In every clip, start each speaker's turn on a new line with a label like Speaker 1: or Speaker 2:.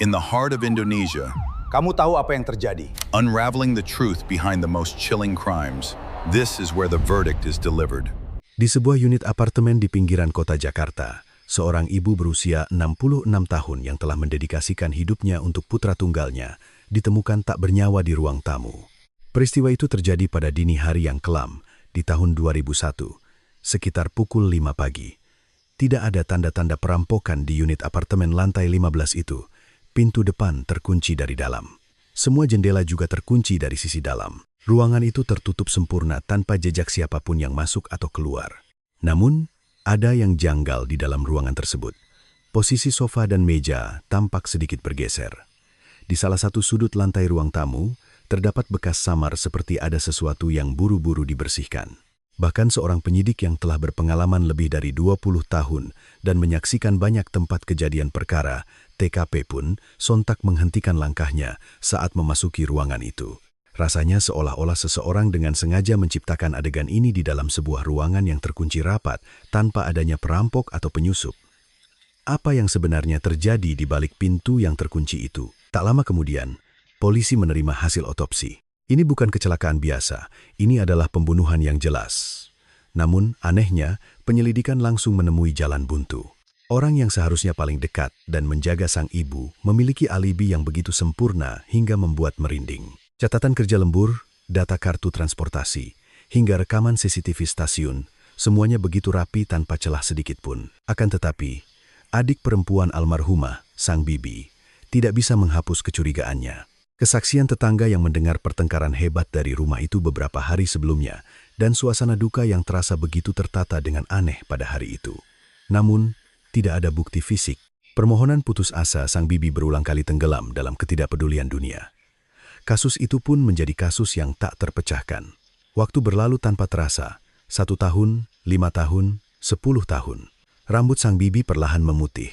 Speaker 1: In the heart of Indonesia,
Speaker 2: Kamu tahu apa yang terjadi?
Speaker 1: unraveling the truth behind the most chilling crimes, this is where the verdict is delivered.
Speaker 3: Di sebuah unit apartemen di pinggiran kota Jakarta, seorang ibu berusia 66 tahun yang telah mendedikasikan hidupnya untuk putra tunggalnya ditemukan tak bernyawa di ruang tamu. Peristiwa itu terjadi pada dini hari yang kelam di tahun 2001, sekitar pukul 5 pagi. Tidak ada tanda-tanda perampokan di unit apartemen lantai 15 itu. Pintu depan terkunci dari dalam. Semua jendela juga terkunci dari sisi dalam. Ruangan itu tertutup sempurna tanpa jejak siapapun yang masuk atau keluar. Namun, ada yang janggal di dalam ruangan tersebut. Posisi sofa dan meja tampak sedikit bergeser. Di salah satu sudut lantai ruang tamu, terdapat bekas samar seperti ada sesuatu yang buru-buru dibersihkan. Bahkan seorang penyidik yang telah berpengalaman lebih dari 20 tahun dan menyaksikan banyak tempat kejadian perkara, TKP pun sontak menghentikan langkahnya saat memasuki ruangan itu. Rasanya seolah-olah seseorang dengan sengaja menciptakan adegan ini di dalam sebuah ruangan yang terkunci rapat tanpa adanya perampok atau penyusup. Apa yang sebenarnya terjadi di balik pintu yang terkunci itu? Tak lama kemudian, polisi menerima hasil otopsi. Ini bukan kecelakaan biasa, ini adalah pembunuhan yang jelas. Namun, anehnya, penyelidikan langsung menemui jalan buntu. Orang yang seharusnya paling dekat dan menjaga sang ibu memiliki alibi yang begitu sempurna hingga membuat merinding. Catatan kerja lembur, data kartu transportasi, hingga rekaman CCTV stasiun, semuanya begitu rapi tanpa celah sedikit pun. Akan tetapi, adik perempuan almarhumah, sang bibi, tidak bisa menghapus kecurigaannya. Kesaksian tetangga yang mendengar pertengkaran hebat dari rumah itu beberapa hari sebelumnya, dan suasana duka yang terasa begitu tertata dengan aneh pada hari itu. Namun, tidak ada bukti fisik. Permohonan putus asa sang bibi berulang kali tenggelam dalam ketidakpedulian dunia. Kasus itu pun menjadi kasus yang tak terpecahkan. Waktu berlalu tanpa terasa, 1 tahun, 5 tahun, 10 tahun. Rambut sang bibi perlahan memutih.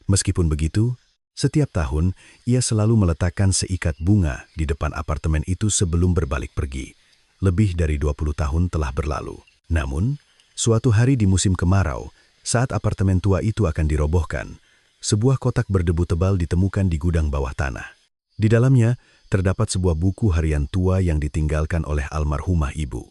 Speaker 3: Meskipun begitu, setiap tahun, ia selalu meletakkan seikat bunga di depan apartemen itu sebelum berbalik pergi. Lebih dari 20 tahun telah berlalu. Namun, suatu hari di musim kemarau, saat apartemen tua itu akan dirobohkan, sebuah kotak berdebu tebal ditemukan di gudang bawah tanah. Di dalamnya, terdapat sebuah buku harian tua yang ditinggalkan oleh almarhumah ibu.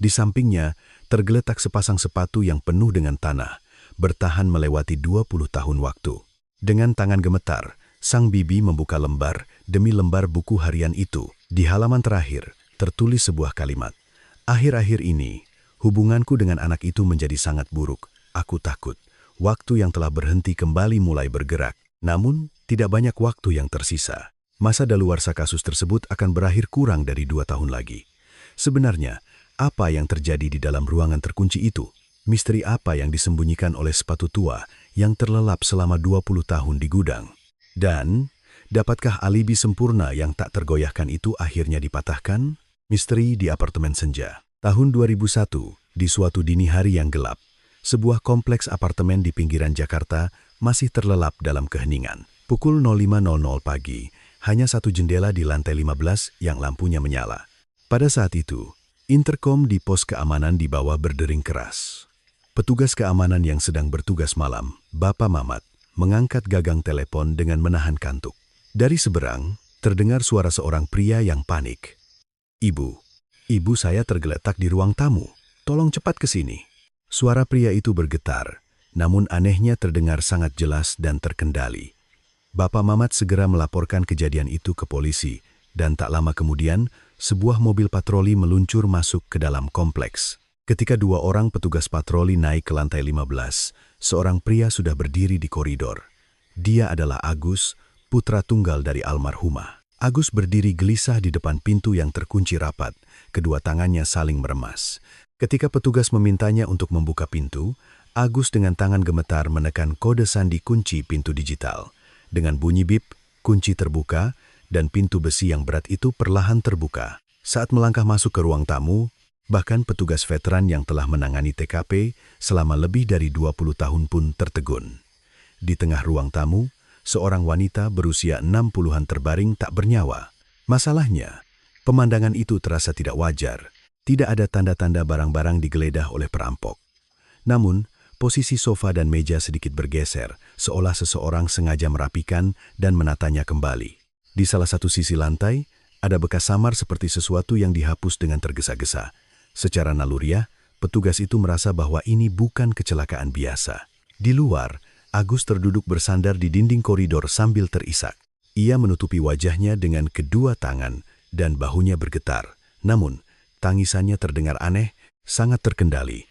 Speaker 3: Di sampingnya, tergeletak sepasang sepatu yang penuh dengan tanah, bertahan melewati 20 tahun waktu. Dengan tangan gemetar, sang bibi membuka lembar demi lembar buku harian itu. Di halaman terakhir, tertulis sebuah kalimat. Akhir-akhir ini, hubunganku dengan anak itu menjadi sangat buruk. Aku takut. Waktu yang telah berhenti kembali mulai bergerak. Namun, tidak banyak waktu yang tersisa. Masa daluarsa kasus tersebut akan berakhir kurang dari 2 tahun lagi. Sebenarnya, apa yang terjadi di dalam ruangan terkunci itu? Misteri apa yang disembunyikan oleh sepatu tua yang terlelap selama 20 tahun di gudang? Dan, dapatkah alibi sempurna yang tak tergoyahkan itu akhirnya dipatahkan? Misteri di apartemen senja. Tahun 2001, di suatu dini hari yang gelap, sebuah kompleks apartemen di pinggiran Jakarta masih terlelap dalam keheningan. Pukul 05.00 pagi, hanya satu jendela di lantai 15 yang lampunya menyala. Pada saat itu, interkom di pos keamanan di bawah berdering keras. Petugas keamanan yang sedang bertugas malam, Bapak Mamat, mengangkat gagang telepon dengan menahan kantuk. Dari seberang, terdengar suara seorang pria yang panik. Ibu saya tergeletak di ruang tamu. Tolong cepat ke sini. Suara pria itu bergetar, namun anehnya terdengar sangat jelas dan terkendali. Bapak Mamat segera melaporkan kejadian itu ke polisi, dan tak lama kemudian, sebuah mobil patroli meluncur masuk ke dalam kompleks. Ketika 2 orang petugas patroli naik ke lantai 15, seorang pria sudah berdiri di koridor. Dia adalah Agus, putra tunggal dari almarhumah. Agus berdiri gelisah di depan pintu yang terkunci rapat, kedua tangannya saling meremas. Ketika petugas memintanya untuk membuka pintu, Agus dengan tangan gemetar menekan kode sandi kunci pintu digital. Dengan bunyi bip, kunci terbuka, dan pintu besi yang berat itu perlahan terbuka. Saat melangkah masuk ke ruang tamu, bahkan petugas veteran yang telah menangani TKP selama lebih dari 20 tahun pun tertegun. Di tengah ruang tamu, seorang wanita berusia 60-an terbaring tak bernyawa. Masalahnya, pemandangan itu terasa tidak wajar. Tidak ada tanda-tanda barang-barang digeledah oleh perampok. Namun, Posisi sofa dan meja sedikit bergeser, seolah seseorang sengaja merapikan dan menatanya kembali. Di salah satu sisi lantai, ada bekas samar seperti sesuatu yang dihapus dengan tergesa-gesa. Secara naluriah, petugas itu merasa bahwa ini bukan kecelakaan biasa. Di luar, Agus terduduk bersandar di dinding koridor sambil terisak. Ia menutupi wajahnya dengan kedua tangan dan bahunya bergetar. Namun, tangisannya terdengar aneh, sangat terkendali.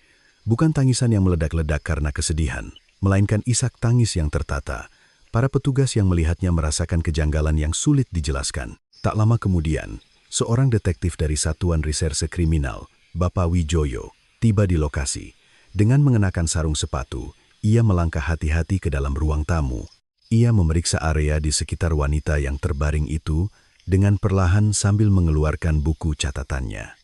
Speaker 3: Bukan tangisan yang meledak-ledak karena kesedihan, melainkan isak tangis yang tertata. Para petugas yang melihatnya merasakan kejanggalan yang sulit dijelaskan. Tak lama kemudian, seorang detektif dari Satuan Reserse Kriminal, Bapak Wijoyo, tiba di lokasi. Dengan mengenakan sarung sepatu, ia melangkah hati-hati ke dalam ruang tamu. Ia memeriksa area di sekitar wanita yang terbaring itu dengan perlahan sambil mengeluarkan buku catatannya.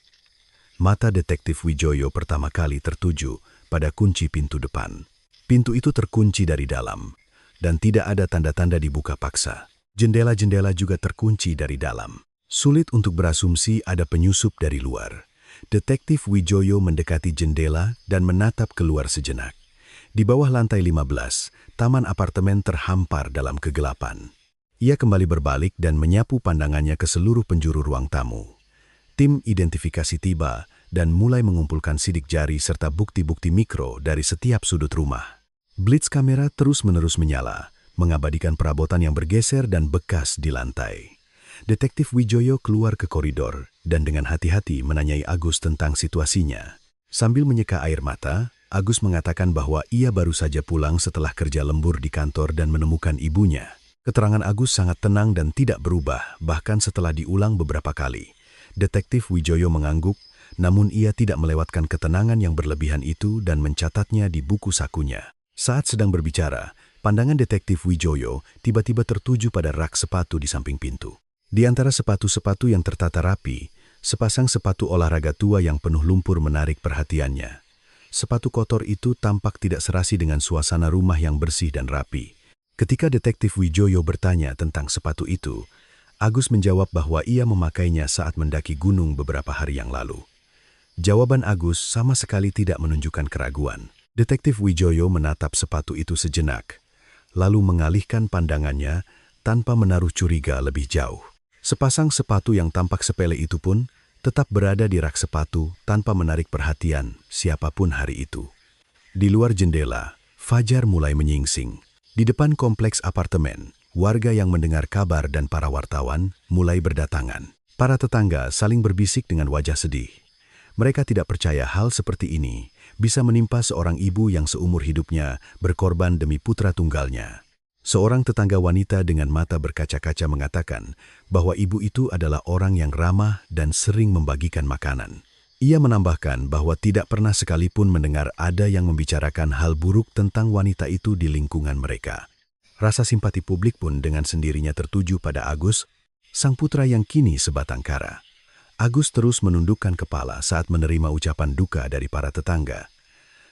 Speaker 3: Mata detektif Wijoyo pertama kali tertuju pada kunci pintu depan. Pintu itu terkunci dari dalam, dan tidak ada tanda-tanda dibuka paksa. Jendela-jendela juga terkunci dari dalam. Sulit untuk berasumsi ada penyusup dari luar. Detektif Wijoyo mendekati jendela dan menatap keluar sejenak. Di bawah lantai 15, taman apartemen terhampar dalam kegelapan. Ia kembali berbalik dan menyapu pandangannya ke seluruh penjuru ruang tamu. Tim identifikasi tiba dan mulai mengumpulkan sidik jari serta bukti-bukti mikro dari setiap sudut rumah. Blitz kamera terus-menerus menyala, mengabadikan perabotan yang bergeser dan bekas di lantai. Detektif Wijoyo keluar ke koridor dan dengan hati-hati menanyai Agus tentang situasinya. Sambil menyeka air mata, Agus mengatakan bahwa ia baru saja pulang setelah kerja lembur di kantor dan menemukan ibunya. Keterangan Agus sangat tenang dan tidak berubah, bahkan setelah diulang beberapa kali. Detektif Wijoyo mengangguk, namun ia tidak melewatkan ketenangan yang berlebihan itu dan mencatatnya di buku sakunya. Saat sedang berbicara, pandangan detektif Wijoyo tiba-tiba tertuju pada rak sepatu di samping pintu. Di antara sepatu-sepatu yang tertata rapi, sepasang sepatu olahraga tua yang penuh lumpur menarik perhatiannya. Sepatu kotor itu tampak tidak serasi dengan suasana rumah yang bersih dan rapi. Ketika detektif Wijoyo bertanya tentang sepatu itu, Agus menjawab bahwa ia memakainya saat mendaki gunung beberapa hari yang lalu. Jawaban Agus sama sekali tidak menunjukkan keraguan. Detektif Wijoyo menatap sepatu itu sejenak, lalu mengalihkan pandangannya tanpa menaruh curiga lebih jauh. Sepasang sepatu yang tampak sepele itu pun tetap berada di rak sepatu tanpa menarik perhatian siapapun hari itu. Di luar jendela, fajar mulai menyingsing. Di depan kompleks apartemen, warga yang mendengar kabar dan para wartawan mulai berdatangan. Para tetangga saling berbisik dengan wajah sedih. Mereka tidak percaya hal seperti ini bisa menimpa seorang ibu yang seumur hidupnya berkorban demi putra tunggalnya. Seorang tetangga wanita dengan mata berkaca-kaca mengatakan bahwa ibu itu adalah orang yang ramah dan sering membagikan makanan. Ia menambahkan bahwa tidak pernah sekalipun mendengar ada yang membicarakan hal buruk tentang wanita itu di lingkungan mereka. Rasa simpati publik pun dengan sendirinya tertuju pada Agus, sang putra yang kini sebatang kara. Agus terus menundukkan kepala saat menerima ucapan duka dari para tetangga.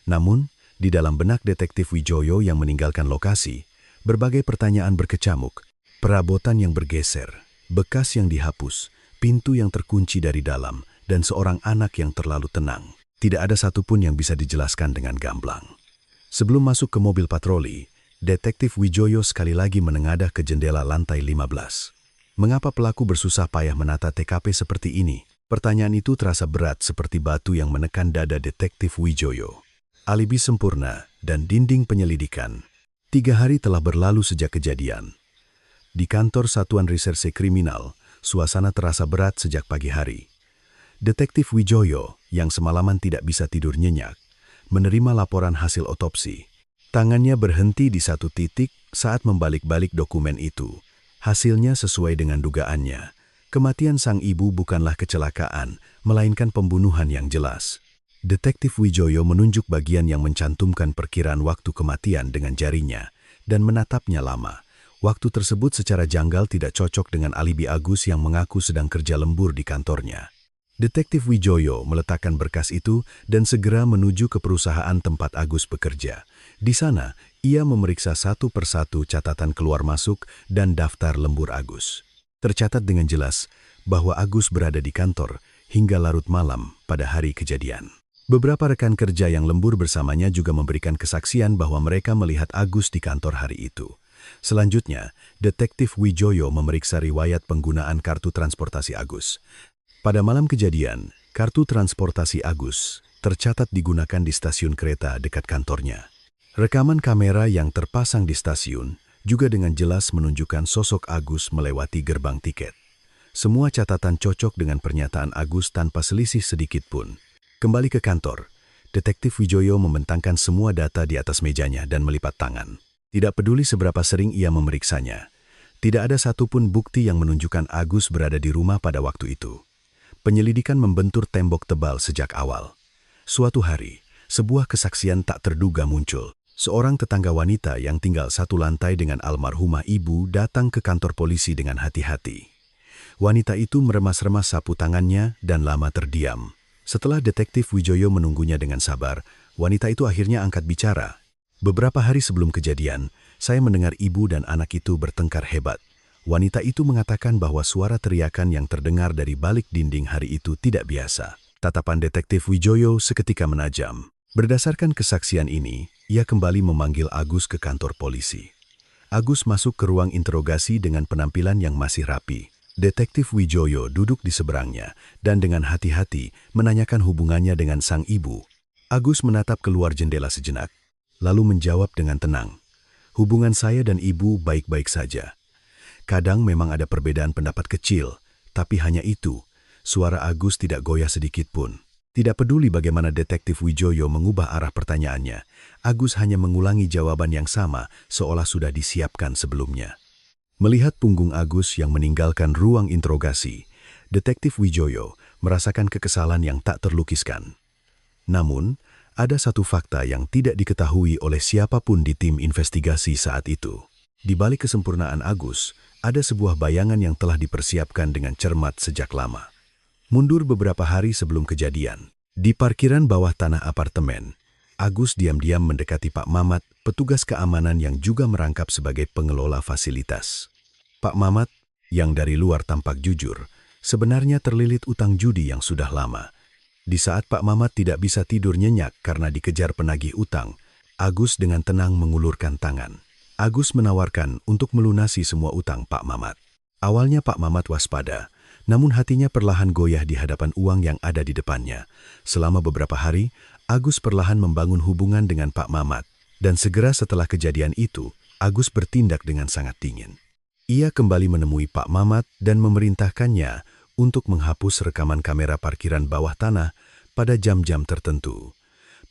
Speaker 3: Namun, di dalam benak detektif Wijoyo yang meninggalkan lokasi, berbagai pertanyaan berkecamuk, perabotan yang bergeser, bekas yang dihapus, pintu yang terkunci dari dalam, dan seorang anak yang terlalu tenang. Tidak ada satupun yang bisa dijelaskan dengan gamblang. Sebelum masuk ke mobil patroli, detektif Wijoyo sekali lagi menengadah ke jendela lantai 15. Mengapa pelaku bersusah payah menata TKP seperti ini? Pertanyaan itu terasa berat seperti batu yang menekan dada detektif Wijoyo. Alibi sempurna dan dinding penyelidikan. 3 hari telah berlalu sejak kejadian. Di kantor Satuan Reserse Kriminal, suasana terasa berat sejak pagi hari. Detektif Wijoyo, yang semalaman tidak bisa tidur nyenyak, menerima laporan hasil otopsi. Tangannya berhenti di satu titik saat membalik-balik dokumen itu. Hasilnya sesuai dengan dugaannya. Kematian sang ibu bukanlah kecelakaan, melainkan pembunuhan yang jelas. Detektif Wijoyo menunjuk bagian yang mencantumkan perkiraan waktu kematian dengan jarinya dan menatapnya lama. Waktu tersebut secara janggal tidak cocok dengan alibi Agus yang mengaku sedang kerja lembur di kantornya. Detektif Wijoyo meletakkan berkas itu dan segera menuju ke perusahaan tempat Agus bekerja. Di sana, ia memeriksa satu persatu catatan keluar masuk dan daftar lembur Agus. Tercatat dengan jelas bahwa Agus berada di kantor hingga larut malam pada hari kejadian. Beberapa rekan kerja yang lembur bersamanya juga memberikan kesaksian bahwa mereka melihat Agus di kantor hari itu. Selanjutnya, Detektif Wijoyo memeriksa riwayat penggunaan kartu transportasi Agus. Pada malam kejadian, kartu transportasi Agus tercatat digunakan di stasiun kereta dekat kantornya. Rekaman kamera yang terpasang di stasiun juga dengan jelas menunjukkan sosok Agus melewati gerbang tiket. Semua catatan cocok dengan pernyataan Agus tanpa selisih sedikit pun. Kembali ke kantor, Detektif Wijoyo membentangkan semua data di atas mejanya dan melipat tangan. Tidak peduli seberapa sering ia memeriksanya, tidak ada satupun bukti yang menunjukkan Agus berada di rumah pada waktu itu. Penyelidikan membentur tembok tebal sejak awal. Suatu hari, sebuah kesaksian tak terduga muncul. Seorang tetangga wanita yang tinggal satu lantai dengan almarhumah ibu datang ke kantor polisi dengan hati-hati. Wanita itu meremas-remas sapu tangannya dan lama terdiam. Setelah Detektif Wijoyo menunggunya dengan sabar, wanita itu akhirnya angkat bicara. Beberapa hari sebelum kejadian, saya mendengar ibu dan anak itu bertengkar hebat. Wanita itu mengatakan bahwa suara teriakan yang terdengar dari balik dinding hari itu tidak biasa. Tatapan Detektif Wijoyo seketika menajam. Berdasarkan kesaksian ini, ia kembali memanggil Agus ke kantor polisi. Agus masuk ke ruang interogasi dengan penampilan yang masih rapi. Detektif Wijoyo duduk di seberangnya dan dengan hati-hati menanyakan hubungannya dengan sang ibu. Agus menatap keluar jendela sejenak, lalu menjawab dengan tenang, "Hubungan saya dan ibu baik-baik saja. Kadang memang ada perbedaan pendapat kecil, tapi hanya itu." Suara Agus tidak goyah sedikit pun. Tidak peduli bagaimana Detektif Wijoyo mengubah arah pertanyaannya, Agus hanya mengulangi jawaban yang sama seolah sudah disiapkan sebelumnya. Melihat punggung Agus yang meninggalkan ruang interogasi, Detektif Wijoyo merasakan kekesalan yang tak terlukiskan. Namun, ada satu fakta yang tidak diketahui oleh siapapun di tim investigasi saat itu. Di balik kesempurnaan Agus, ada sebuah bayangan yang telah dipersiapkan dengan cermat sejak lama. Mundur beberapa hari sebelum kejadian, di parkiran bawah tanah apartemen, Agus diam-diam mendekati Pak Mamat, petugas keamanan yang juga merangkap sebagai pengelola fasilitas. Pak Mamat, yang dari luar tampak jujur, sebenarnya terlilit utang judi yang sudah lama. Di saat Pak Mamat tidak bisa tidur nyenyak karena dikejar penagih utang, Agus dengan tenang mengulurkan tangan. Agus menawarkan untuk melunasi semua utang Pak Mamat. Awalnya Pak Mamat waspada, namun hatinya perlahan goyah di hadapan uang yang ada di depannya. Selama beberapa hari, Agus perlahan membangun hubungan dengan Pak Mamat, dan segera setelah kejadian itu, Agus bertindak dengan sangat dingin. Ia kembali menemui Pak Mamat dan memerintahkannya untuk menghapus rekaman kamera parkiran bawah tanah pada jam-jam tertentu.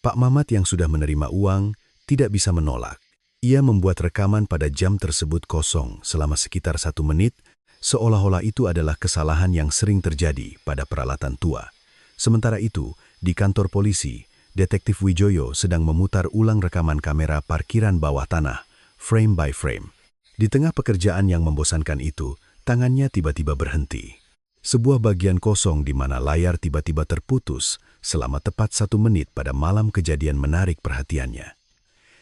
Speaker 3: Pak Mamat yang sudah menerima uang tidak bisa menolak. Ia membuat rekaman pada jam tersebut kosong selama sekitar 1 menit, seolah-olah itu adalah kesalahan yang sering terjadi pada peralatan tua. Sementara itu, di kantor polisi, Detektif Wijoyo sedang memutar ulang rekaman kamera parkiran bawah tanah, frame by frame. Di tengah pekerjaan yang membosankan itu, tangannya tiba-tiba berhenti. Sebuah bagian kosong di mana layar tiba-tiba terputus selama tepat 1 menit pada malam kejadian menarik perhatiannya.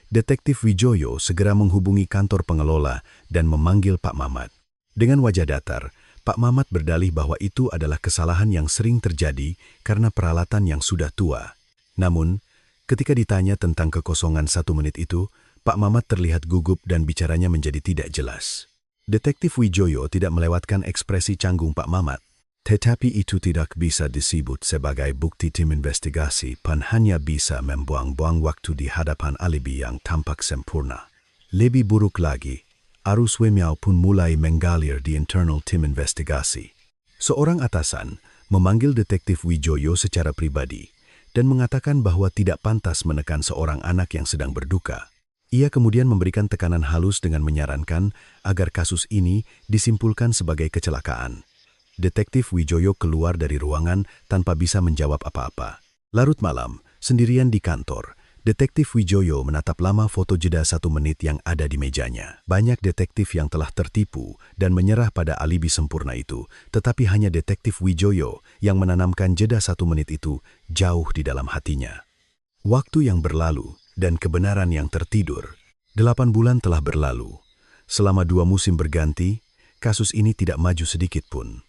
Speaker 3: Detektif Wijoyo segera menghubungi kantor pengelola dan memanggil Pak Mamat. Dengan wajah datar, Pak Mamat berdalih bahwa itu adalah kesalahan yang sering terjadi karena peralatan yang sudah tua. Namun, ketika ditanya tentang kekosongan 1 menit itu, Pak Mamat terlihat gugup dan bicaranya menjadi tidak jelas. Detektif Wijoyo tidak melewatkan ekspresi canggung Pak Mamat. Tetapi itu tidak bisa disebut sebagai bukti tim investigasi, pan hanya bisa membuang-buang waktu di hadapan alibi yang tampak sempurna. Lebih buruk lagi, arus Wemiao pun mulai menggalir di internal tim investigasi. Seorang atasan memanggil Detektif Wijoyo secara pribadi dan mengatakan bahwa tidak pantas menekan seorang anak yang sedang berduka. Ia kemudian memberikan tekanan halus dengan menyarankan agar kasus ini disimpulkan sebagai kecelakaan. Detektif Wijoyo keluar dari ruangan tanpa bisa menjawab apa-apa. Larut malam, sendirian di kantor, Detektif Wijoyo menatap lama foto jeda 1 menit yang ada di mejanya. Banyak detektif yang telah tertipu dan menyerah pada alibi sempurna itu, tetapi hanya Detektif Wijoyo yang menanamkan jeda 1 menit itu jauh di dalam hatinya. Waktu yang berlalu dan kebenaran yang tertidur. 8 bulan telah berlalu. Selama 2 musim berganti, kasus ini tidak maju sedikit pun.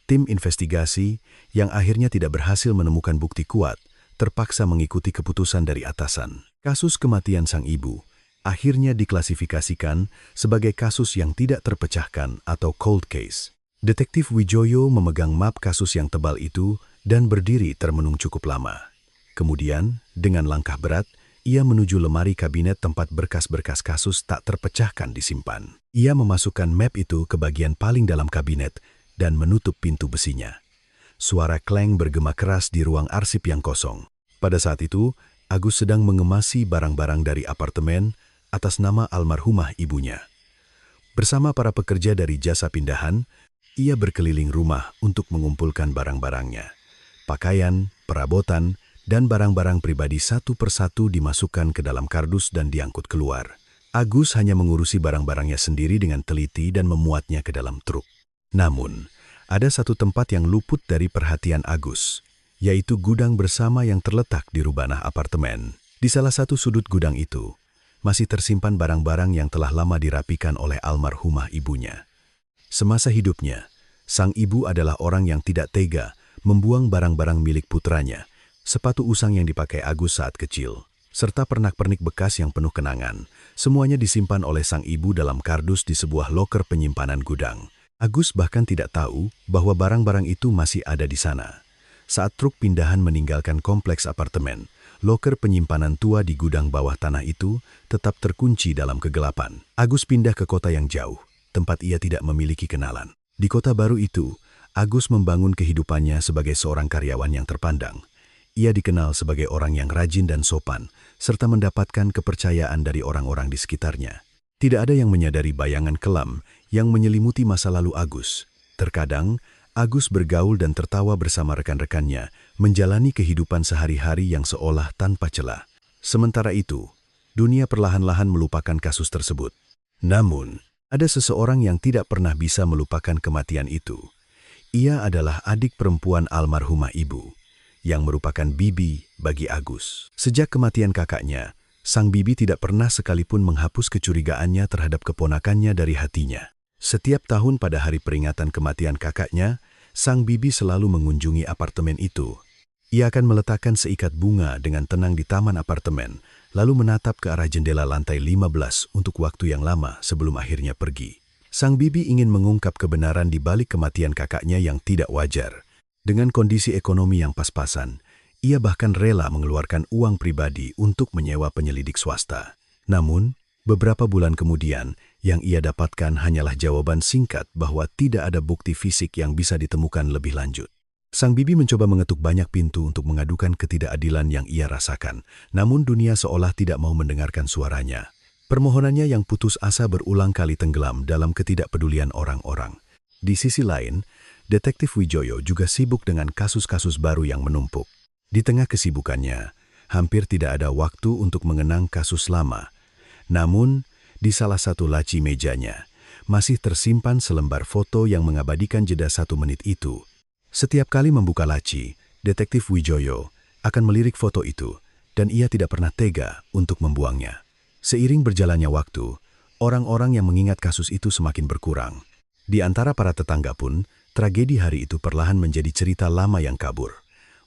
Speaker 3: Tim investigasi yang akhirnya tidak berhasil menemukan bukti kuat terpaksa mengikuti keputusan dari atasan. Kasus kematian sang ibu akhirnya diklasifikasikan sebagai kasus yang tidak terpecahkan atau cold case. Detektif Wijoyo memegang map kasus yang tebal itu dan berdiri termenung cukup lama. Kemudian, dengan langkah berat, ia menuju lemari kabinet tempat berkas-berkas kasus tak terpecahkan disimpan. Ia memasukkan map itu ke bagian paling dalam kabinet dan menutup pintu besinya. Suara kleng bergema keras di ruang arsip yang kosong. Pada saat itu, Agus sedang mengemasi barang-barang dari apartemen atas nama almarhumah ibunya. Bersama para pekerja dari jasa pindahan, ia berkeliling rumah untuk mengumpulkan barang-barangnya. Pakaian, perabotan, dan barang-barang pribadi satu persatu dimasukkan ke dalam kardus dan diangkut keluar. Agus hanya mengurusi barang-barangnya sendiri dengan teliti dan memuatnya ke dalam truk. Namun, ada satu tempat yang luput dari perhatian Agus, yaitu gudang bersama yang terletak di rubanah apartemen. Di salah satu sudut gudang itu, masih tersimpan barang-barang yang telah lama dirapikan oleh almarhumah ibunya. Semasa hidupnya, sang ibu adalah orang yang tidak tega membuang barang-barang milik putranya, sepatu usang yang dipakai Agus saat kecil, serta pernak-pernik bekas yang penuh kenangan. Semuanya disimpan oleh sang ibu dalam kardus di sebuah loker penyimpanan gudang. Agus bahkan tidak tahu bahwa barang-barang itu masih ada di sana. Saat truk pindahan meninggalkan kompleks apartemen, loker penyimpanan tua di gudang bawah tanah itu tetap terkunci dalam kegelapan. Agus pindah ke kota yang jauh, tempat ia tidak memiliki kenalan. Di kota baru itu, Agus membangun kehidupannya sebagai seorang karyawan yang terpandang. Ia dikenal sebagai orang yang rajin dan sopan, serta mendapatkan kepercayaan dari orang-orang di sekitarnya. Tidak ada yang menyadari bayangan kelam yang menyelimuti masa lalu Agus. Terkadang, Agus bergaul dan tertawa bersama rekan-rekannya, menjalani kehidupan sehari-hari yang seolah tanpa celah. Sementara itu, dunia perlahan-lahan melupakan kasus tersebut. Namun, ada seseorang yang tidak pernah bisa melupakan kematian itu. Ia adalah adik perempuan almarhumah ibu, yang merupakan bibi bagi Agus. Sejak kematian kakaknya, sang bibi tidak pernah sekalipun menghapus kecurigaannya terhadap keponakannya dari hatinya. Setiap tahun pada hari peringatan kematian kakaknya, sang bibi selalu mengunjungi apartemen itu. Ia akan meletakkan seikat bunga dengan tenang di taman apartemen, lalu menatap ke arah jendela lantai 15 untuk waktu yang lama sebelum akhirnya pergi. Sang bibi ingin mengungkap kebenaran di balik kematian kakaknya yang tidak wajar. Dengan kondisi ekonomi yang pas-pasan, ia bahkan rela mengeluarkan uang pribadi untuk menyewa penyelidik swasta. Namun, beberapa bulan kemudian, yang ia dapatkan hanyalah jawaban singkat bahwa tidak ada bukti fisik yang bisa ditemukan lebih lanjut. Sang bibi mencoba mengetuk banyak pintu untuk mengadukan ketidakadilan yang ia rasakan, namun dunia seolah tidak mau mendengarkan suaranya. Permohonannya yang putus asa berulang kali tenggelam dalam ketidakpedulian orang-orang. Di sisi lain, Detektif Wijoyo juga sibuk dengan kasus-kasus baru yang menumpuk. Di tengah kesibukannya, hampir tidak ada waktu untuk mengenang kasus lama. Namun, di salah satu laci mejanya, masih tersimpan selembar foto yang mengabadikan jeda 1 menit itu. Setiap kali membuka laci, Detektif Wijoyo akan melirik foto itu, dan ia tidak pernah tega untuk membuangnya. Seiring berjalannya waktu, orang-orang yang mengingat kasus itu semakin berkurang. Di antara para tetangga pun, tragedi hari itu perlahan menjadi cerita lama yang kabur.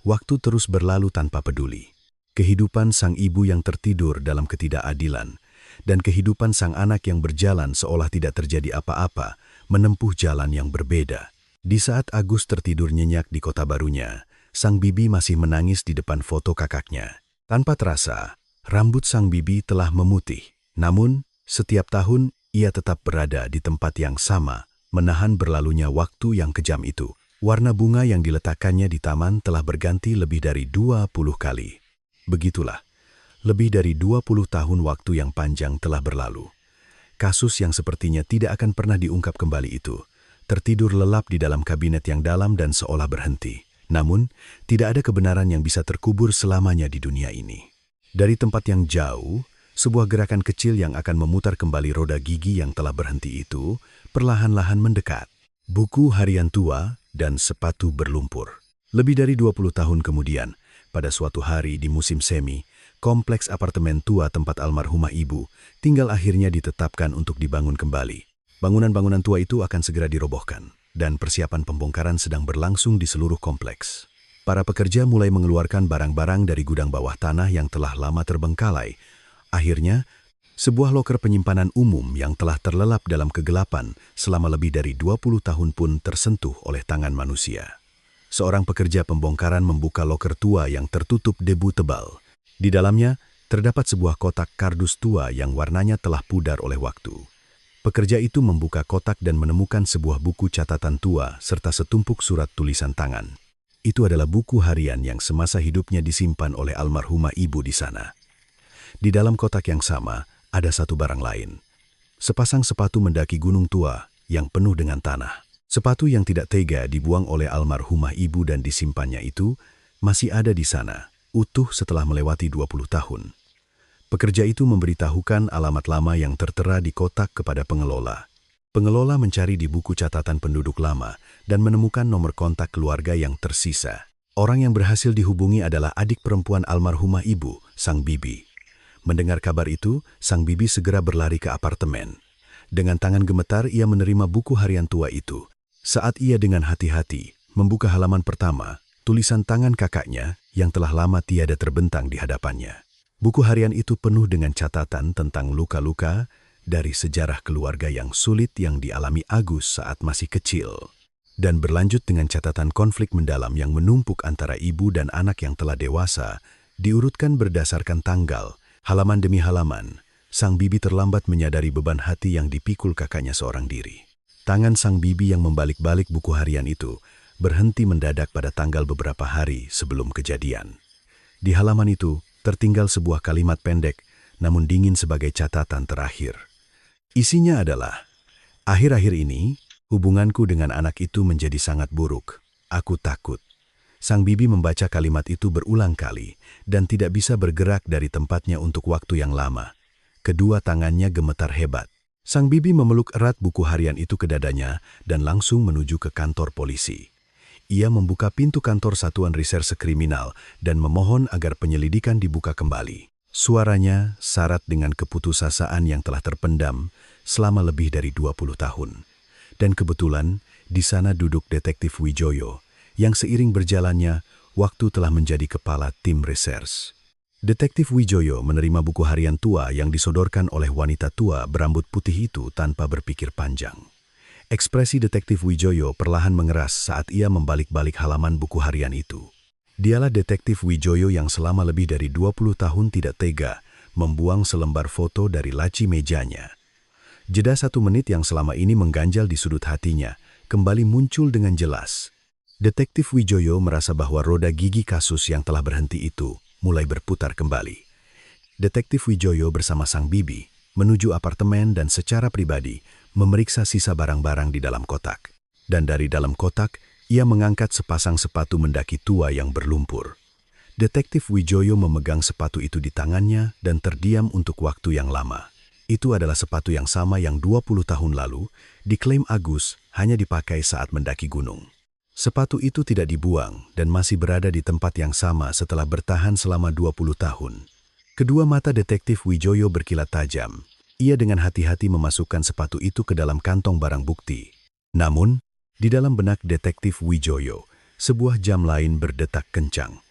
Speaker 3: Waktu terus berlalu tanpa peduli. Kehidupan sang ibu yang tertidur dalam ketidakadilan, dan kehidupan sang anak yang berjalan seolah tidak terjadi apa-apa, menempuh jalan yang berbeda. Di saat Agus tertidur nyenyak di kota barunya, sang bibi masih menangis di depan foto kakaknya. Tanpa terasa, rambut sang bibi telah memutih. Namun, setiap tahun ia tetap berada di tempat yang sama, menahan berlalunya waktu yang kejam itu. Warna bunga yang diletakkannya di taman telah berganti lebih dari 20 kali. Begitulah, lebih dari 20 tahun waktu yang panjang telah berlalu. Kasus yang sepertinya tidak akan pernah diungkap kembali itu, tertidur lelap di dalam kabinet yang dalam dan seolah berhenti. Namun, tidak ada kebenaran yang bisa terkubur selamanya di dunia ini. Dari tempat yang jauh, sebuah gerakan kecil yang akan memutar kembali roda gigi yang telah berhenti itu, perlahan-lahan mendekat. Buku harian tua dan sepatu berlumpur. Lebih dari 20 tahun kemudian, pada suatu hari di musim semi, kompleks apartemen tua tempat almarhumah ibu tinggal akhirnya ditetapkan untuk dibangun kembali. Bangunan-bangunan tua itu akan segera dirobohkan, dan persiapan pembongkaran sedang berlangsung di seluruh kompleks. Para pekerja mulai mengeluarkan barang-barang dari gudang bawah tanah yang telah lama terbengkalai. Akhirnya, sebuah loker penyimpanan umum yang telah terlelap dalam kegelapan selama lebih dari 20 tahun pun tersentuh oleh tangan manusia. Seorang pekerja pembongkaran membuka loker tua yang tertutup debu tebal. Di dalamnya, terdapat sebuah kotak kardus tua yang warnanya telah pudar oleh waktu. Pekerja itu membuka kotak dan menemukan sebuah buku catatan tua serta setumpuk surat tulisan tangan. Itu adalah buku harian yang semasa hidupnya disimpan oleh almarhumah ibu di sana. Di dalam kotak yang sama, ada satu barang lain. Sepasang sepatu mendaki gunung tua yang penuh dengan tanah. Sepatu yang tidak tega dibuang oleh almarhumah ibu dan disimpannya itu masih ada di sana, utuh setelah melewati 20 tahun. Pekerja itu memberitahukan alamat lama yang tertera di kotak kepada pengelola. Pengelola mencari di buku catatan penduduk lama dan menemukan nomor kontak keluarga yang tersisa. Orang yang berhasil dihubungi adalah adik perempuan almarhumah ibu, sang bibi. Mendengar kabar itu, sang bibi segera berlari ke apartemen. Dengan tangan gemetar, ia menerima buku harian tua itu. Saat ia dengan hati-hati membuka halaman pertama, tulisan tangan kakaknya yang telah lama tiada terbentang di hadapannya. Buku harian itu penuh dengan catatan tentang luka-luka dari sejarah keluarga yang sulit yang dialami Agus saat masih kecil, dan berlanjut dengan catatan konflik mendalam yang menumpuk antara ibu dan anak yang telah dewasa, diurutkan berdasarkan tanggal, halaman demi halaman. Sang bibi terlambat menyadari beban hati yang dipikul kakaknya seorang diri. Tangan sang bibi yang membalik-balik buku harian itu berhenti mendadak pada tanggal beberapa hari sebelum kejadian. Di halaman itu tertinggal sebuah kalimat pendek, namun dingin sebagai catatan terakhir. Isinya adalah, akhir-akhir ini, hubunganku dengan anak itu menjadi sangat buruk. Aku takut. Sang bibi membaca kalimat itu berulang kali dan tidak bisa bergerak dari tempatnya untuk waktu yang lama. Kedua tangannya gemetar hebat. Sang bibi memeluk erat buku harian itu ke dadanya dan langsung menuju ke kantor polisi. Ia membuka pintu kantor Satuan Reserse Kriminal dan memohon agar penyelidikan dibuka kembali. Suaranya syarat dengan keputusasaan yang telah terpendam selama lebih dari 20 tahun. Dan kebetulan, di sana duduk Detektif Wijoyo, yang seiring berjalannya, waktu telah menjadi kepala tim reserse. Detektif Wijoyo menerima buku harian tua yang disodorkan oleh wanita tua berambut putih itu tanpa berpikir panjang. Ekspresi Detektif Wijoyo perlahan mengeras saat ia membalik-balik halaman buku harian itu. Dialah Detektif Wijoyo yang selama lebih dari 20 tahun tidak tega membuang selembar foto dari laci mejanya. Jeda 1 menit yang selama ini mengganjal di sudut hatinya kembali muncul dengan jelas. Detektif Wijoyo merasa bahwa roda gigi kasus yang telah berhenti itu mulai berputar kembali. Detektif Wijoyo bersama sang bibi menuju apartemen dan secara pribadi memeriksa sisa barang-barang di dalam kotak. Dan dari dalam kotak, ia mengangkat sepasang sepatu mendaki tua yang berlumpur. Detektif Wijoyo memegang sepatu itu di tangannya dan terdiam untuk waktu yang lama. Itu adalah sepatu yang sama yang 20 tahun lalu diklaim Agus hanya dipakai saat mendaki gunung. Sepatu itu tidak dibuang dan masih berada di tempat yang sama setelah bertahan selama 20 tahun. Kedua mata Detektif Wijoyo berkilat tajam. Ia dengan hati-hati memasukkan sepatu itu ke dalam kantong barang bukti. Namun, di dalam benak Detektif Wijoyo, sebuah jam lain berdetak kencang.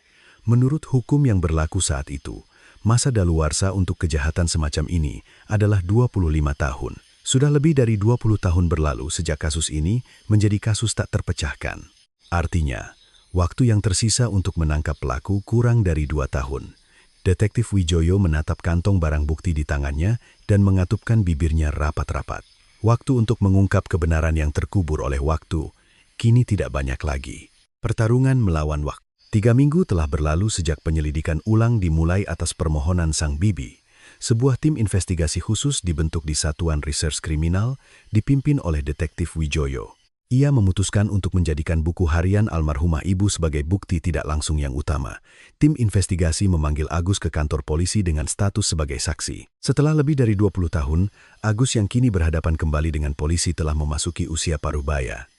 Speaker 3: Menurut hukum yang berlaku saat itu, masa daluarsa untuk kejahatan semacam ini adalah 25 tahun. Sudah lebih dari 20 tahun berlalu sejak kasus ini menjadi kasus tak terpecahkan. Artinya, waktu yang tersisa untuk menangkap pelaku kurang dari 2 tahun. Detektif Wijoyo menatap kantong barang bukti di tangannya dan mengatupkan bibirnya rapat-rapat. Waktu untuk mengungkap kebenaran yang terkubur oleh waktu, kini tidak banyak lagi. Pertarungan melawan waktu. 3 minggu telah berlalu sejak penyelidikan ulang dimulai atas permohonan sang bibi. Sebuah tim investigasi khusus dibentuk di Satuan Reserse Kriminal, dipimpin oleh Detektif Wijoyo. Ia memutuskan untuk menjadikan buku harian almarhumah ibu sebagai bukti tidak langsung yang utama. Tim investigasi memanggil Agus ke kantor polisi dengan status sebagai saksi. Setelah lebih dari 20 tahun, Agus yang kini berhadapan kembali dengan polisi telah memasuki usia paruh baya.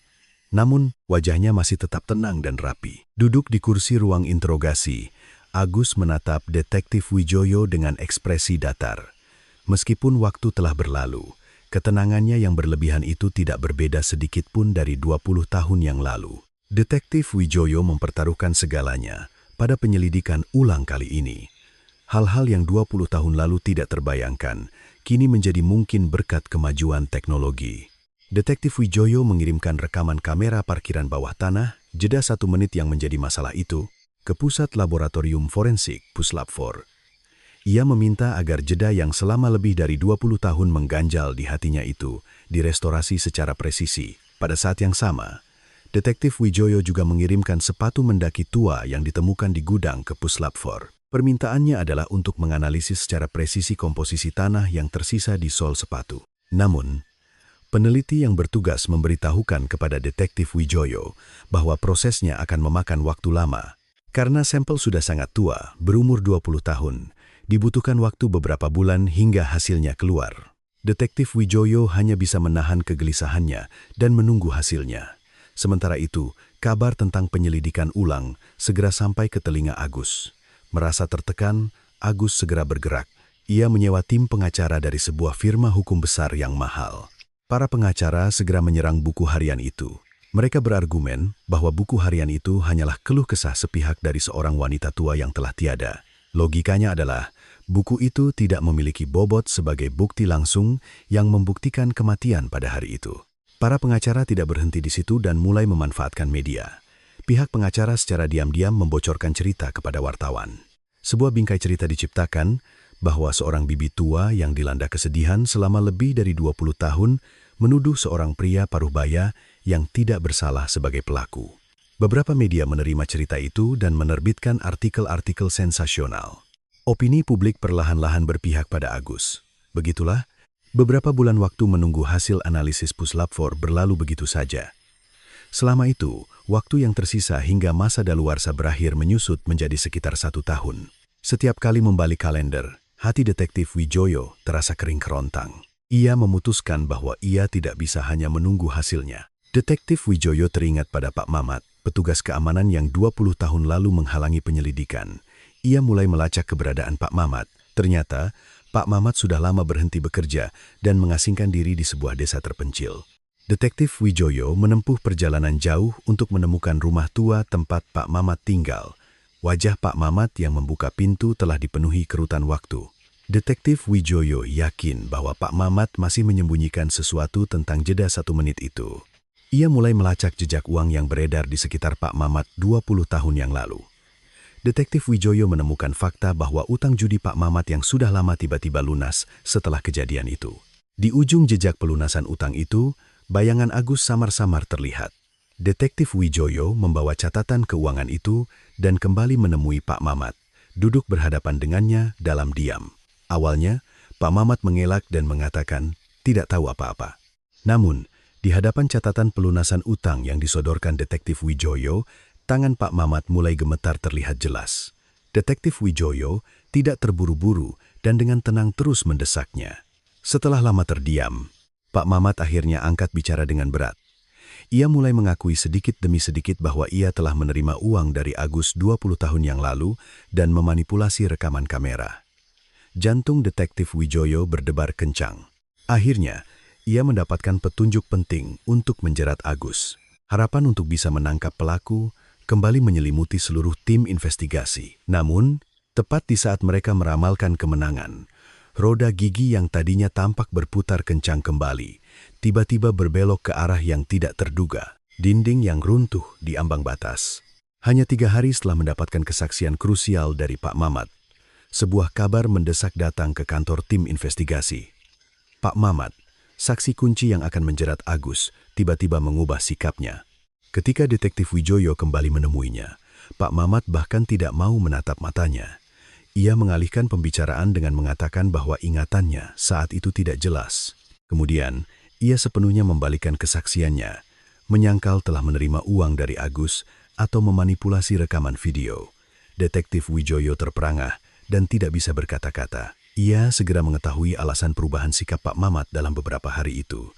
Speaker 3: Namun, wajahnya masih tetap tenang dan rapi. Duduk di kursi ruang interogasi, Agus menatap Detektif Wijoyo dengan ekspresi datar. Meskipun waktu telah berlalu, ketenangannya yang berlebihan itu tidak berbeda sedikit pun dari 20 tahun yang lalu. Detektif Wijoyo mempertaruhkan segalanya pada penyelidikan ulang kali ini. Hal-hal yang 20 tahun lalu tidak terbayangkan, kini menjadi mungkin berkat kemajuan teknologi. Detektif Wijoyo mengirimkan rekaman kamera parkiran bawah tanah, jeda 1 menit yang menjadi masalah itu, ke Pusat Laboratorium Forensik Puslap 4. Ia meminta agar jeda yang selama lebih dari 20 tahun mengganjal di hatinya itu direstorasi secara presisi. Pada saat yang sama, Detektif Wijoyo juga mengirimkan sepatu mendaki tua yang ditemukan di gudang ke Puslap 4. Permintaannya adalah untuk menganalisis secara presisi komposisi tanah yang tersisa di sol sepatu. Namun, peneliti yang bertugas memberitahukan kepada Detektif Wijoyo bahwa prosesnya akan memakan waktu lama. Karena sampel sudah sangat tua, berumur 20 tahun, dibutuhkan waktu beberapa bulan hingga hasilnya keluar. Detektif Wijoyo hanya bisa menahan kegelisahannya dan menunggu hasilnya. Sementara itu, kabar tentang penyelidikan ulang segera sampai ke telinga Agus. Merasa tertekan, Agus segera bergerak. Ia menyewa tim pengacara dari sebuah firma hukum besar yang mahal. Para pengacara segera menyerang buku harian itu. Mereka berargumen bahwa buku harian itu hanyalah keluh kesah sepihak dari seorang wanita tua yang telah tiada. Logikanya adalah, buku itu tidak memiliki bobot sebagai bukti langsung yang membuktikan kematian pada hari itu. Para pengacara tidak berhenti di situ dan mulai memanfaatkan media. Pihak pengacara secara diam-diam membocorkan cerita kepada wartawan. Sebuah bingkai cerita diciptakan bahwa seorang bibi tua yang dilanda kesedihan selama lebih dari 20 tahun menuduh seorang pria paruh-baya yang tidak bersalah sebagai pelaku. Beberapa media menerima cerita itu dan menerbitkan artikel-artikel sensasional. Opini publik perlahan-lahan berpihak pada Agus. Begitulah, beberapa bulan waktu menunggu hasil analisis Puslap 4 berlalu begitu saja. Selama itu, waktu yang tersisa hingga masa daluarsa berakhir menyusut menjadi sekitar 1 tahun. Setiap kali membalik kalender, hati Detektif Wijoyo terasa kering kerontang. Ia memutuskan bahwa ia tidak bisa hanya menunggu hasilnya. Detektif Wijoyo teringat pada Pak Mamat, petugas keamanan yang 20 tahun lalu menghalangi penyelidikan. Ia mulai melacak keberadaan Pak Mamat. Ternyata, Pak Mamat sudah lama berhenti bekerja dan mengasingkan diri di sebuah desa terpencil. Detektif Wijoyo menempuh perjalanan jauh untuk menemukan rumah tua tempat Pak Mamat tinggal. Wajah Pak Mamat yang membuka pintu telah dipenuhi kerutan waktu. Detektif Wijoyo yakin bahwa Pak Mamat masih menyembunyikan sesuatu tentang jeda 1 menit itu. Ia mulai melacak jejak uang yang beredar di sekitar Pak Mamat 20 tahun yang lalu. Detektif Wijoyo menemukan fakta bahwa utang judi Pak Mamat yang sudah lama tiba-tiba lunas setelah kejadian itu. Di ujung jejak pelunasan utang itu, bayangan Agus samar-samar terlihat. Detektif Wijoyo membawa catatan keuangan itu dan kembali menemui Pak Mamat, duduk berhadapan dengannya dalam diam. Awalnya, Pak Mamat mengelak dan mengatakan tidak tahu apa-apa. Namun, di hadapan catatan pelunasan utang yang disodorkan Detektif Wijoyo, tangan Pak Mamat mulai gemetar terlihat jelas. Detektif Wijoyo tidak terburu-buru dan dengan tenang terus mendesaknya. Setelah lama terdiam, Pak Mamat akhirnya angkat bicara dengan berat. Ia mulai mengakui sedikit demi sedikit bahwa ia telah menerima uang dari Agus 20 tahun yang lalu dan memanipulasi rekaman kamera. Jantung Detektif Wijoyo berdebar kencang. Akhirnya, ia mendapatkan petunjuk penting untuk menjerat Agus. Harapan untuk bisa menangkap pelaku kembali menyelimuti seluruh tim investigasi. Namun, tepat di saat mereka meramalkan kemenangan, roda gigi yang tadinya tampak berputar kencang kembali, tiba-tiba berbelok ke arah yang tidak terduga. Dinding yang runtuh di ambang batas. Hanya 3 hari setelah mendapatkan kesaksian krusial dari Pak Mamat, sebuah kabar mendesak datang ke kantor tim investigasi. Pak Mamat, saksi kunci yang akan menjerat Agus, tiba-tiba mengubah sikapnya. Ketika Detektif Wijoyo kembali menemuinya, Pak Mamat bahkan tidak mau menatap matanya. Ia mengalihkan pembicaraan dengan mengatakan bahwa ingatannya saat itu tidak jelas. Kemudian, ia sepenuhnya membalikkan kesaksiannya, menyangkal telah menerima uang dari Agus atau memanipulasi rekaman video. Detektif Wijoyo terperangah dan tidak bisa berkata-kata. Ia segera mengetahui alasan perubahan sikap Pak Mamat dalam beberapa hari itu.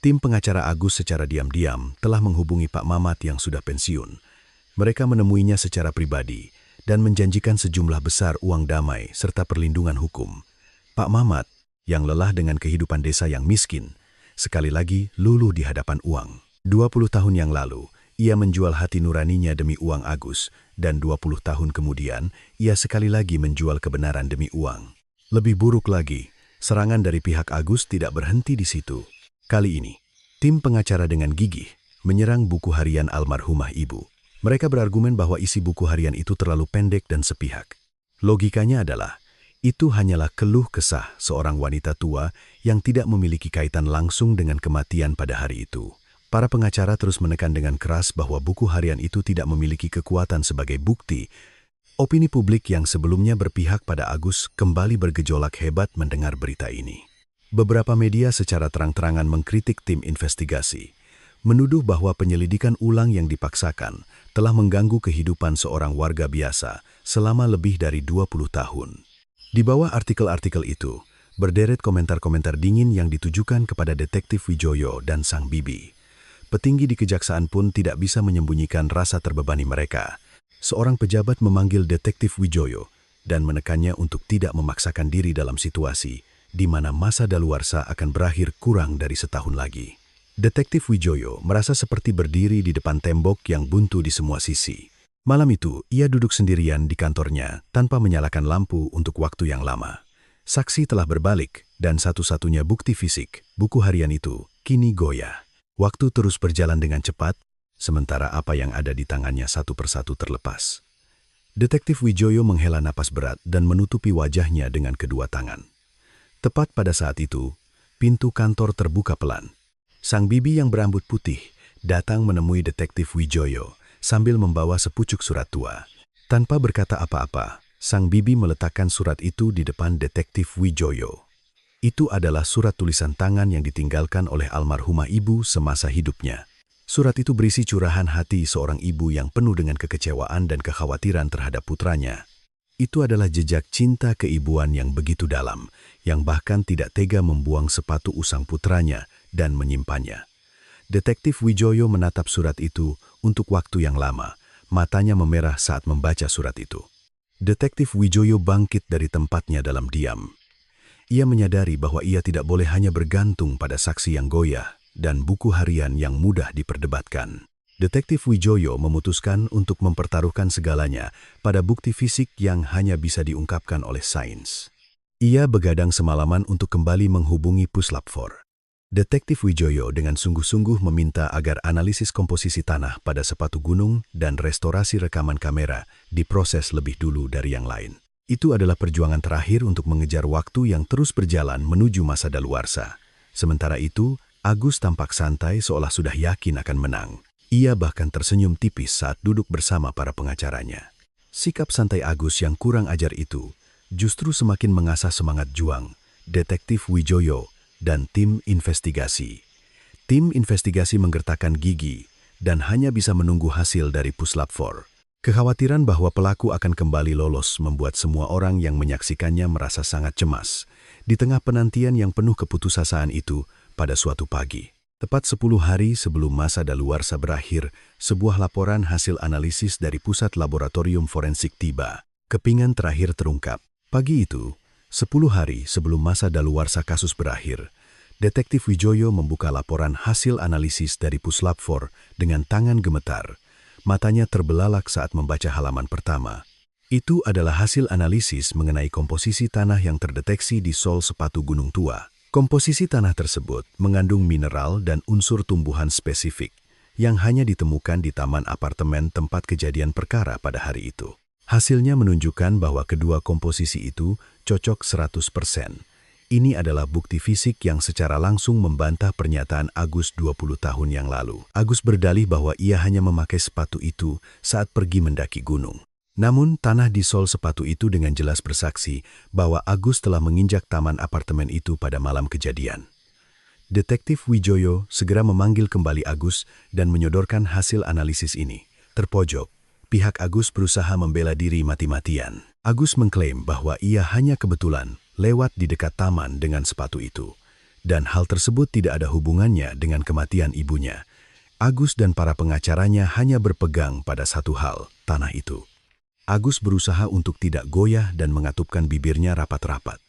Speaker 3: Tim pengacara Agus secara diam-diam telah menghubungi Pak Mamat yang sudah pensiun. Mereka menemuinya secara pribadi dan menjanjikan sejumlah besar uang damai serta perlindungan hukum. Pak Mamat, yang lelah dengan kehidupan desa yang miskin, sekali lagi luluh di hadapan uang. 20 tahun yang lalu, Ia menjual hati nuraninya demi uang Agus, dan 20 tahun kemudian, ia sekali lagi menjual kebenaran demi uang. Lebih buruk lagi, serangan dari pihak Agus tidak berhenti di situ. Kali ini, tim pengacara dengan gigih menyerang buku harian almarhumah ibu. Mereka berargumen bahwa isi buku harian itu terlalu pendek dan sepihak. Logikanya adalah, itu hanyalah keluh kesah seorang wanita tua yang tidak memiliki kaitan langsung dengan kematian pada hari itu. Para pengacara terus menekan dengan keras bahwa buku harian itu tidak memiliki kekuatan sebagai bukti. Opini publik yang sebelumnya berpihak pada Agus kembali bergejolak hebat mendengar berita ini. Beberapa media secara terang-terangan mengkritik tim investigasi, menuduh bahwa penyelidikan ulang yang dipaksakan telah mengganggu kehidupan seorang warga biasa selama lebih dari 20 tahun. Di bawah artikel-artikel itu, berderet komentar-komentar dingin yang ditujukan kepada Detektif Wijoyo dan sang bibi. Petinggi di kejaksaan pun tidak bisa menyembunyikan rasa terbebani mereka. Seorang pejabat memanggil Detektif Wijoyo dan menekannya untuk tidak memaksakan diri dalam situasi di mana masa daluarsa akan berakhir kurang dari setahun lagi. Detektif Wijoyo merasa seperti berdiri di depan tembok yang buntu di semua sisi. Malam itu, ia duduk sendirian di kantornya tanpa menyalakan lampu untuk waktu yang lama. Saksi telah berbalik dan satu-satunya bukti fisik, buku harian itu, kini goyah. Waktu terus berjalan dengan cepat, sementara apa yang ada di tangannya satu persatu terlepas. Detektif Wijoyo menghela napas berat dan menutupi wajahnya dengan kedua tangan. Tepat pada saat itu, pintu kantor terbuka pelan. Sang bibi yang berambut putih datang menemui Detektif Wijoyo sambil membawa sepucuk surat tua. Tanpa berkata apa-apa, sang bibi meletakkan surat itu di depan Detektif Wijoyo. Itu adalah surat tulisan tangan yang ditinggalkan oleh almarhumah ibu semasa hidupnya. Surat itu berisi curahan hati seorang ibu yang penuh dengan kekecewaan dan kekhawatiran terhadap putranya. Itu adalah jejak cinta keibuan yang begitu dalam, yang bahkan tidak tega membuang sepatu usang putranya dan menyimpannya. Detektif Wijoyo menatap surat itu untuk waktu yang lama, matanya memerah saat membaca surat itu. Detektif Wijoyo bangkit dari tempatnya dalam diam. Ia menyadari bahwa ia tidak boleh hanya bergantung pada saksi yang goyah dan buku harian yang mudah diperdebatkan. Detektif Wijoyo memutuskan untuk mempertaruhkan segalanya pada bukti fisik yang hanya bisa diungkapkan oleh sains. Ia begadang semalaman untuk kembali menghubungi Puslap 4. Detektif Wijoyo dengan sungguh-sungguh meminta agar analisis komposisi tanah pada sepatu gunung dan restorasi rekaman kamera diproses lebih dulu dari yang lain. Itu adalah perjuangan terakhir untuk mengejar waktu yang terus berjalan menuju masa daluarsa. Sementara itu, Agus tampak santai seolah sudah yakin akan menang. Ia bahkan tersenyum tipis saat duduk bersama para pengacaranya. Sikap santai Agus yang kurang ajar itu justru semakin mengasah semangat juang Detektif Wijoyo dan tim investigasi. Tim investigasi menggertakkan gigi dan hanya bisa menunggu hasil dari Puslap 4. Kekhawatiran bahwa pelaku akan kembali lolos membuat semua orang yang menyaksikannya merasa sangat cemas. Di tengah penantian yang penuh keputusasaan itu, pada suatu pagi, tepat 10 hari sebelum masa daluarsa berakhir, sebuah laporan hasil analisis dari Pusat Laboratorium Forensik tiba. Kepingan terakhir terungkap. Pagi itu, 10 hari sebelum masa daluarsa kasus berakhir, Detektif Wijoyo membuka laporan hasil analisis dari Puslap 4 dengan tangan gemetar. Matanya terbelalak saat membaca halaman pertama. Itu adalah hasil analisis mengenai komposisi tanah yang terdeteksi di sol sepatu gunung tua. Komposisi tanah tersebut mengandung mineral dan unsur tumbuhan spesifik yang hanya ditemukan di taman apartemen tempat kejadian perkara pada hari itu. Hasilnya menunjukkan bahwa kedua komposisi itu cocok 100%. Ini adalah bukti fisik yang secara langsung membantah pernyataan Agus 20 tahun yang lalu. Agus berdalih bahwa ia hanya memakai sepatu itu saat pergi mendaki gunung. Namun, tanah di sol sepatu itu dengan jelas bersaksi bahwa Agus telah menginjak taman apartemen itu pada malam kejadian. Detektif Wijoyo segera memanggil kembali Agus dan menyodorkan hasil analisis ini. Terpojok, pihak Agus berusaha membela diri mati-matian. Agus mengklaim bahwa ia hanya kebetulan lewat di dekat taman dengan sepatu itu, dan hal tersebut tidak ada hubungannya dengan kematian ibunya. Agus dan para pengacaranya hanya berpegang pada satu hal, tanah itu. Agus berusaha untuk tidak goyah dan mengatupkan bibirnya rapat-rapat.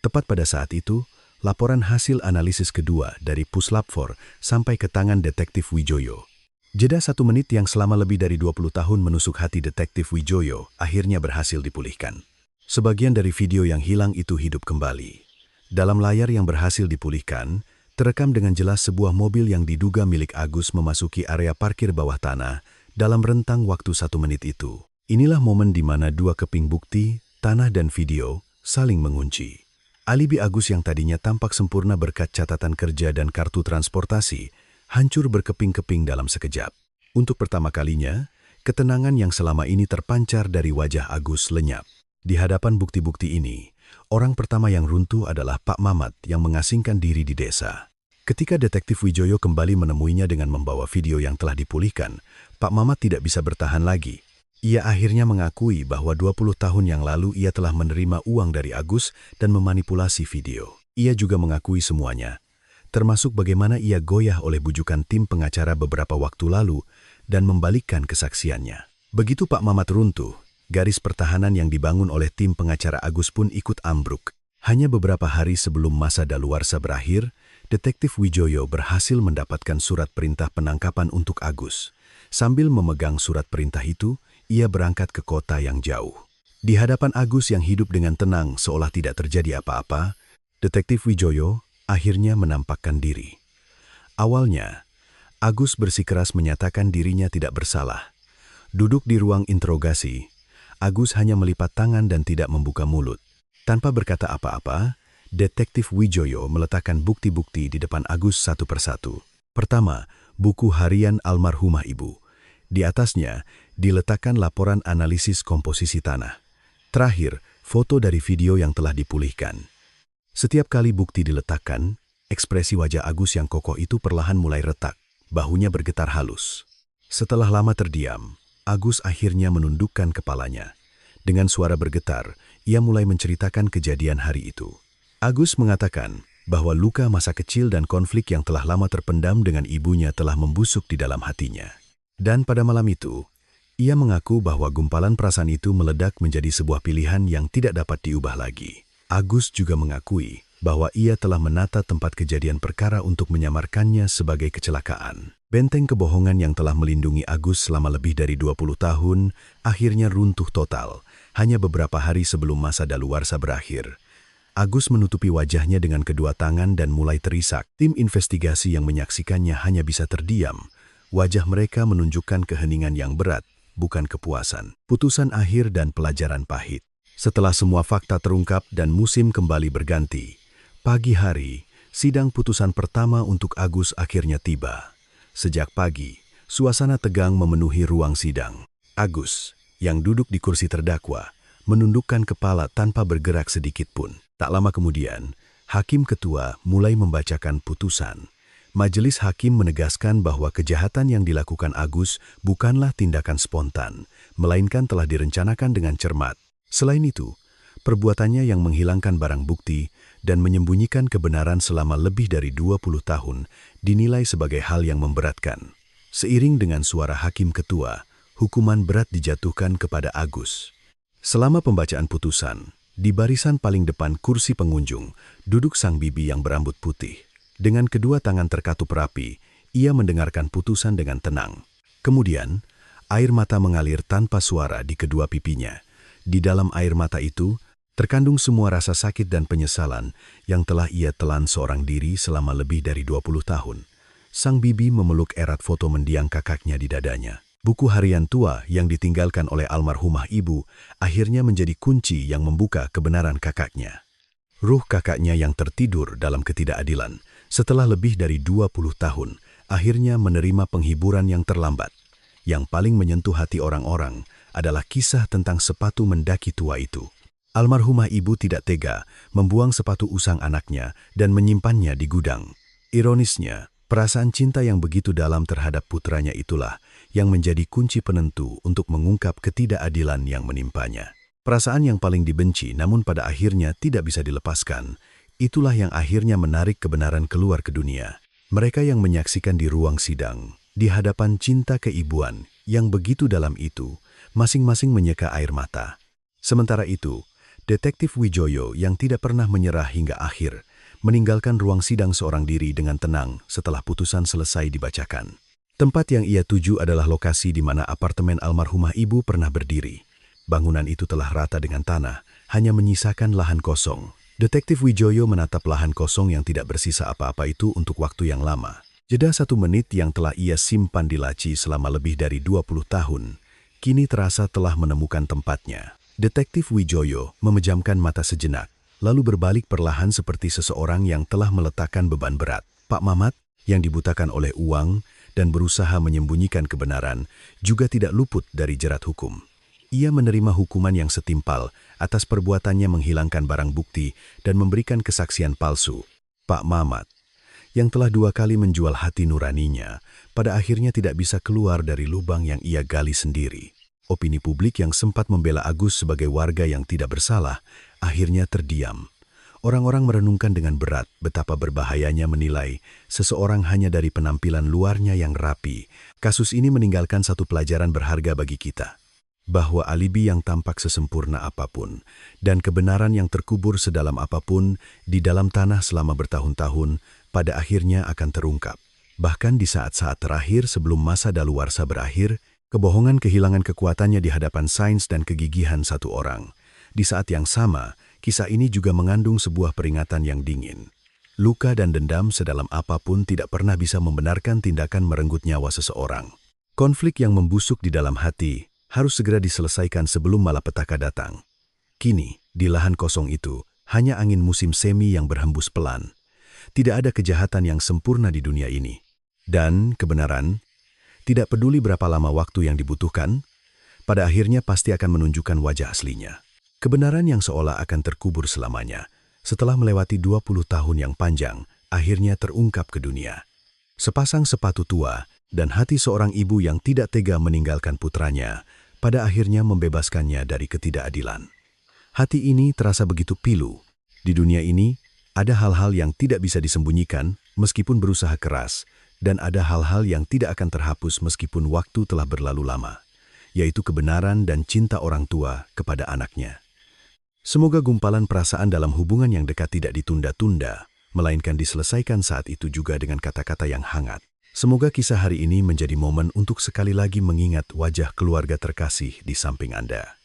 Speaker 3: Tepat pada saat itu, laporan hasil analisis kedua dari Puslap 4 sampai ke tangan Detektif Wijoyo. Jeda 1 menit yang selama lebih dari 20 tahun menusuk hati detektif Wijoyo akhirnya berhasil dipulihkan. Sebagian dari video yang hilang itu hidup kembali. Dalam layar yang berhasil dipulihkan, terekam dengan jelas sebuah mobil yang diduga milik Agus memasuki area parkir bawah tanah dalam rentang waktu 1 menit itu. Inilah momen di mana dua keping bukti, tanah dan video, saling mengunci. Alibi Agus yang tadinya tampak sempurna berkat catatan kerja dan kartu transportasi, hancur berkeping-keping dalam sekejap. Untuk pertama kalinya, ketenangan yang selama ini terpancar dari wajah Agus lenyap. Di hadapan bukti-bukti ini, orang pertama yang runtuh adalah Pak Mamat yang mengasingkan diri di desa. Ketika detektif Wijoyo kembali menemuinya dengan membawa video yang telah dipulihkan, Pak Mamat tidak bisa bertahan lagi. Ia akhirnya mengakui bahwa 20 tahun yang lalu ia telah menerima uang dari Agus dan memanipulasi video. Ia juga mengakui semuanya, termasuk bagaimana ia goyah oleh bujukan tim pengacara beberapa waktu lalu dan membalikkan kesaksiannya. Begitu Pak Mamat runtuh, garis pertahanan yang dibangun oleh tim pengacara Agus pun ikut ambruk. Hanya beberapa hari sebelum masa daluarsa berakhir, detektif Wijoyo berhasil mendapatkan surat perintah penangkapan untuk Agus. Sambil memegang surat perintah itu, ia berangkat ke kota yang jauh. Di hadapan Agus yang hidup dengan tenang seolah tidak terjadi apa-apa, detektif Wijoyo akhirnya menampakkan diri. Awalnya, Agus bersikeras menyatakan dirinya tidak bersalah. Duduk di ruang interogasi, Agus hanya melipat tangan dan tidak membuka mulut. Tanpa berkata apa-apa, detektif Wijoyo meletakkan bukti-bukti di depan Agus satu persatu. Pertama, buku harian almarhumah ibu. Di atasnya diletakkan laporan analisis komposisi tanah. Terakhir, foto dari video yang telah dipulihkan. Setiap kali bukti diletakkan, ekspresi wajah Agus yang kokoh itu perlahan mulai retak, bahunya bergetar halus. Setelah lama terdiam, Agus akhirnya menundukkan kepalanya. Dengan suara bergetar, ia mulai menceritakan kejadian hari itu. Agus mengatakan bahwa luka masa kecil dan konflik yang telah lama terpendam dengan ibunya telah membusuk di dalam hatinya. Dan pada malam itu, ia mengaku bahwa gumpalan perasaan itu meledak menjadi sebuah pilihan yang tidak dapat diubah lagi. Agus juga mengakui bahwa ia telah menata tempat kejadian perkara untuk menyamarkannya sebagai kecelakaan. Benteng kebohongan yang telah melindungi Agus selama lebih dari 20 tahun akhirnya runtuh total, hanya beberapa hari sebelum masa daluarsa berakhir. Agus menutupi wajahnya dengan kedua tangan dan mulai terisak. Tim investigasi yang menyaksikannya hanya bisa terdiam. Wajah mereka menunjukkan keheningan yang berat, bukan kepuasan. Putusan akhir dan pelajaran pahit. Setelah semua fakta terungkap dan musim kembali berganti, pagi hari, sidang putusan pertama untuk Agus akhirnya tiba. Sejak pagi, suasana tegang memenuhi ruang sidang. Agus, yang duduk di kursi terdakwa, menundukkan kepala tanpa bergerak sedikit pun. Tak lama kemudian, Hakim Ketua mulai membacakan putusan. Majelis Hakim menegaskan bahwa kejahatan yang dilakukan Agus bukanlah tindakan spontan, melainkan telah direncanakan dengan cermat. Selain itu, perbuatannya yang menghilangkan barang bukti dan menyembunyikan kebenaran selama lebih dari 20 tahun dinilai sebagai hal yang memberatkan. Seiring dengan suara Hakim Ketua, hukuman berat dijatuhkan kepada Agus. Selama pembacaan putusan, di barisan paling depan kursi pengunjung, duduk sang bibi yang berambut putih. Dengan kedua tangan terkatup rapi, ia mendengarkan putusan dengan tenang. Kemudian, air mata mengalir tanpa suara di kedua pipinya. Di dalam air mata itu, terkandung semua rasa sakit dan penyesalan yang telah ia telan seorang diri selama lebih dari 20 tahun. Sang bibi memeluk erat foto mendiang kakaknya di dadanya. Buku harian tua yang ditinggalkan oleh almarhumah ibu akhirnya menjadi kunci yang membuka kebenaran kakaknya. Ruh kakaknya yang tertidur dalam ketidakadilan setelah lebih dari 20 tahun akhirnya menerima penghiburan yang terlambat. Yang paling menyentuh hati orang-orang adalah kisah tentang sepatu mendaki tua itu. Almarhumah ibu tidak tega membuang sepatu usang anaknya dan menyimpannya di gudang. Ironisnya, perasaan cinta yang begitu dalam terhadap putranya itulah yang menjadi kunci penentu untuk mengungkap ketidakadilan yang menimpanya. Perasaan yang paling dibenci namun pada akhirnya tidak bisa dilepaskan, itulah yang akhirnya menarik kebenaran keluar ke dunia. Mereka yang menyaksikan di ruang sidang, di hadapan cinta keibuan yang begitu dalam itu, masing-masing menyeka air mata. Sementara itu, detektif Wijoyo yang tidak pernah menyerah hingga akhir, meninggalkan ruang sidang seorang diri dengan tenang setelah putusan selesai dibacakan. Tempat yang ia tuju adalah lokasi di mana apartemen almarhumah ibu pernah berdiri. Bangunan itu telah rata dengan tanah, hanya menyisakan lahan kosong. Detektif Wijoyo menatap lahan kosong yang tidak bersisa apa-apa itu untuk waktu yang lama. Jeda 1 menit yang telah ia simpan di laci selama lebih dari 20 tahun, kini terasa telah menemukan tempatnya. Detektif Wijoyo memejamkan mata sejenak, lalu berbalik perlahan seperti seseorang yang telah meletakkan beban berat. Pak Mamat, yang dibutakan oleh uang dan berusaha menyembunyikan kebenaran, juga tidak luput dari jerat hukum. Ia menerima hukuman yang setimpal atas perbuatannya menghilangkan barang bukti dan memberikan kesaksian palsu. Pak Mamat, yang telah 2 kali menjual hati nuraninya, pada akhirnya tidak bisa keluar dari lubang yang ia gali sendiri. Opini publik yang sempat membela Agus sebagai warga yang tidak bersalah, akhirnya terdiam. Orang-orang merenungkan dengan berat betapa berbahayanya menilai seseorang hanya dari penampilan luarnya yang rapi. Kasus ini meninggalkan satu pelajaran berharga bagi kita, bahwa alibi yang tampak sesempurna apapun dan kebenaran yang terkubur sedalam apapun di dalam tanah selama bertahun-tahun pada akhirnya akan terungkap. Bahkan di saat-saat terakhir sebelum masa daluarsa berakhir, kebohongan kehilangan kekuatannya di hadapan sains dan kegigihan satu orang. Di saat yang sama, kisah ini juga mengandung sebuah peringatan yang dingin. Luka dan dendam sedalam apapun tidak pernah bisa membenarkan tindakan merenggut nyawa seseorang. Konflik yang membusuk di dalam hati harus segera diselesaikan sebelum malapetaka datang. Kini, di lahan kosong itu, hanya angin musim semi yang berhembus pelan. Tidak ada kejahatan yang sempurna di dunia ini. Dan kebenaran, tidak peduli berapa lama waktu yang dibutuhkan, pada akhirnya pasti akan menunjukkan wajah aslinya. Kebenaran yang seolah akan terkubur selamanya, setelah melewati 20 tahun yang panjang, akhirnya terungkap ke dunia. Sepasang sepatu tua dan hati seorang ibu yang tidak tega meninggalkan putranya, pada akhirnya membebaskannya dari ketidakadilan. Hati ini terasa begitu pilu. Di dunia ini, ada hal-hal yang tidak bisa disembunyikan meskipun berusaha keras, dan ada hal-hal yang tidak akan terhapus meskipun waktu telah berlalu lama, yaitu kebenaran dan cinta orang tua kepada anaknya. Semoga gumpalan perasaan dalam hubungan yang dekat tidak ditunda-tunda, melainkan diselesaikan saat itu juga dengan kata-kata yang hangat. Semoga kisah hari ini menjadi momen untuk sekali lagi mengingat wajah keluarga terkasih di samping Anda.